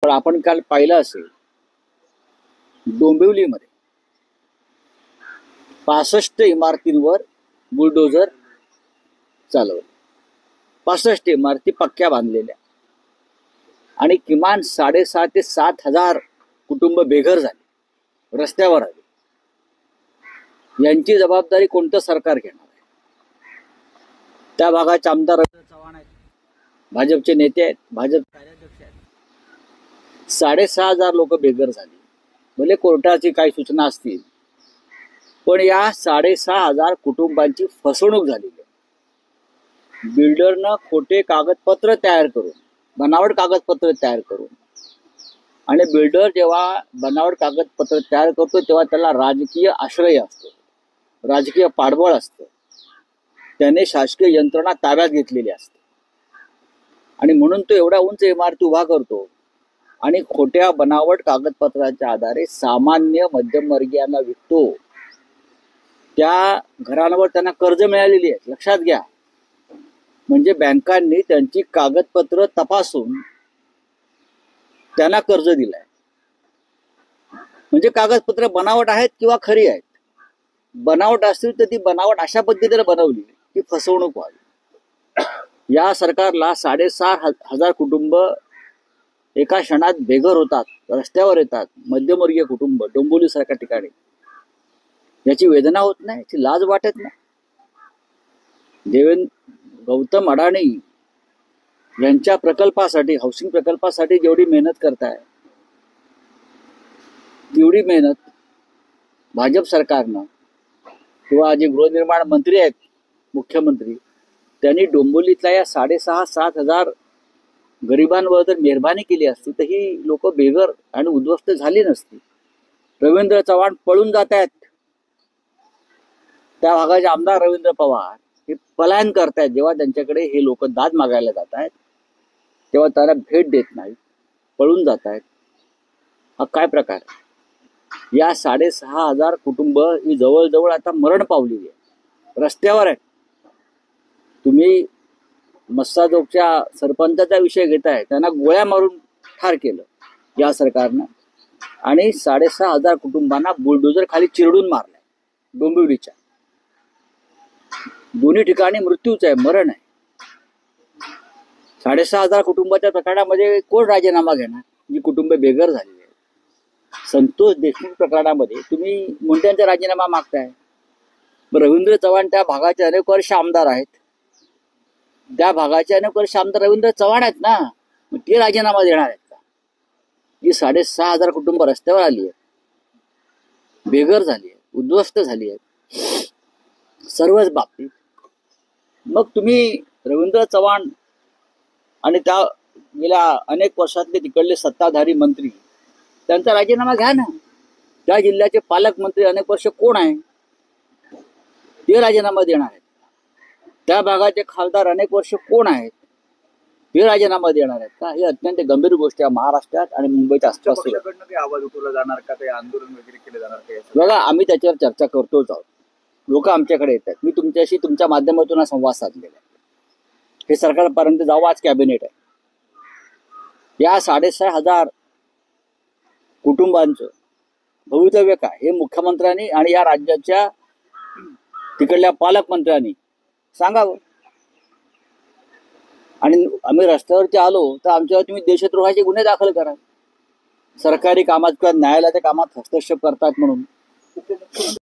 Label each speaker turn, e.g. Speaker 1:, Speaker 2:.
Speaker 1: पण आपण काल पाहिलं असेल डोंबिवलीमध्ये 65 इमारतींवर बुलडोझर चालवलं. 65 इमारती पक्क्या बांधलेल्या आणि किमान 6,500 ते 7,000 कुटुंब बेघर झाले, रस्त्यावर आले. यांची जबाबदारी कोणतं सरकार घेणार आहे? त्या भागाचे आमदार रवींद्र चव्हाण आहेत, भाजपचे नेते आहेत, भाजप कार्याध्यक्ष आहेत. 6,500 लोक बेघर झाली. भले कोर्टाची काही सूचना असतील, पण या 6,500 कुटुंबांची फसवणूक झाली. बिल्डरनं खोटे कागदपत्र तयार करून, बनावट कागदपत्र तयार करून, आणि बिल्डर जेव्हा बनावट कागदपत्र तयार करतो तेव्हा त्याला राजकीय आश्रय असतो, राजकीय पाठबळ असतं. त्याने शासकीय यंत्रणा ताब्यात घेतलेली असते आणि म्हणून तो एवढ्या उंच इमारती उभा करतो आणि खोट्या बनावट कागदपत्राच्या आधारे सामान्य मध्यमवर्गीयांना विकतो. त्या घरांवर त्यांना कर्ज मिळालेली आहे, लक्षात घ्या. म्हणजे बँकांनी त्यांची कागदपत्र तपासून त्यांना कर्ज दिलंय. म्हणजे कागदपत्र बनावट आहेत किंवा खरी आहेत. बनावट असतील तर ती बनावट अशा पद्धतीने बनवली की फसवणूक व्हावी. या सरकारला 6,500 कुटुंब एका क्षणात बेघर होतात, रस्त्यावर येतात. मध्यमवर्गीय कुटुंब डोंबिवली सारख्या ठिकाणी याची वेदना होत नाही, याची लाज वाटत नाही. गौतम अडाणी यांच्या प्रकल्पासाठी, हाऊसिंग प्रकल्पासाठी जेवढी मेहनत करताय तेवढी मेहनत भाजप सरकारनं किंवा जे गृहनिर्माण मंत्री आहेत, मुख्यमंत्री, त्यांनी डोंबिवलीतल्या या 6,500-7,000 गरिबांवर जर मेहरबानी केली असती तर ही लोक बेघर आणि उद्ध्वस्त झाली नसती. रवींद्र चव्हाण पळून जात आहेत. त्या भागाचे आमदार रवींद्र पवार हे पलायन करतायत. जेव्हा त्यांच्याकडे हे लोक दाद मागायला जात आहेत तेव्हा त्याला भेट देत नाहीत, पळून जात आहेत. हा काय प्रकार? या 6,500 कुटुंब ही जवळजवळ आता मरण पावलेली आहे, रस्त्यावर आहेत. तुम्ही मस्साजोगच्या सरपंचाचा विषय घेताय, त्यांना गोळ्या मारून ठार केलं या सरकारनं आणि 6,500 कुटुंबांना बुलडोझर खाली चिरडून मारलाय. डोंबिवलीच्या दोन्ही ठिकाणी मृत्यूच आहे, मरण आहे. 6,500 कुटुंबाच्या प्रकरणामध्ये कोण राजीनामा घेणार? जी कुटुंब बेघर झालेली आहेत. संतोष देशमुख प्रकरणामध्ये तुम्ही मुंड्यांचा राजीनामा मागताय. रवींद्र चव्हाण त्या भागाचे अनेक वर्ष आमदार आहेत. त्या भागाचे अनेक वर्ष आमदार रवींद्र चव्हाण आहेत ना, मग ते राजीनामा देणार आहेत का? जी 6,500 कुटुंब रस्त्यावर आली आहेत, बेघर झाली आहेत, उद्ध्वस्त झाली आहेत सर्वच बाबतीत. मग तुम्ही रवींद्र चव्हाण आणि त्या गेल्या अनेक वर्षातले तिकडले सत्ताधारी मंत्री त्यांचा राजीनामा घ्या ना. त्या जिल्ह्याचे पालकमंत्री अनेक वर्ष कोण आहे? ते राजीनामा देणार आहेत. त्या भागाचे खासदार अनेक वर्ष कोण आहेत? ते राजीनामा देणार आहेत का? ही अत्यंत गंभीर गोष्ट आहे महाराष्ट्रात आणि मुंबईच्या आसपास.
Speaker 2: आवाज उठवला जाणार का? काही आंदोलन वगैरे केले जाणार का?
Speaker 1: बघा, आम्ही त्याच्यावर चर्चा करतोच आहोत. लोक आमच्याकडे येतात. मी तुमच्याशी तुमच्या माध्यमातून संवाद साधलेला आहे. हे सरकारपर्यंत जावं, आज कॅबिनेट आहे. या 6,500 कुटुंबांचं भवितव्य काय हे मुख्यमंत्र्यांनी आणि या राज्याच्या तिकडल्या पालकमंत्र्यांनी सांगावं. आणि आम्ही रस्त्यावरती आलो तर आमच्यावर तुम्ही देशद्रोहाचे गुन्हे दाखल करा. सरकारी कामात किंवा न्यायालयाच्या कामात हस्तक्षेप करतात म्हणून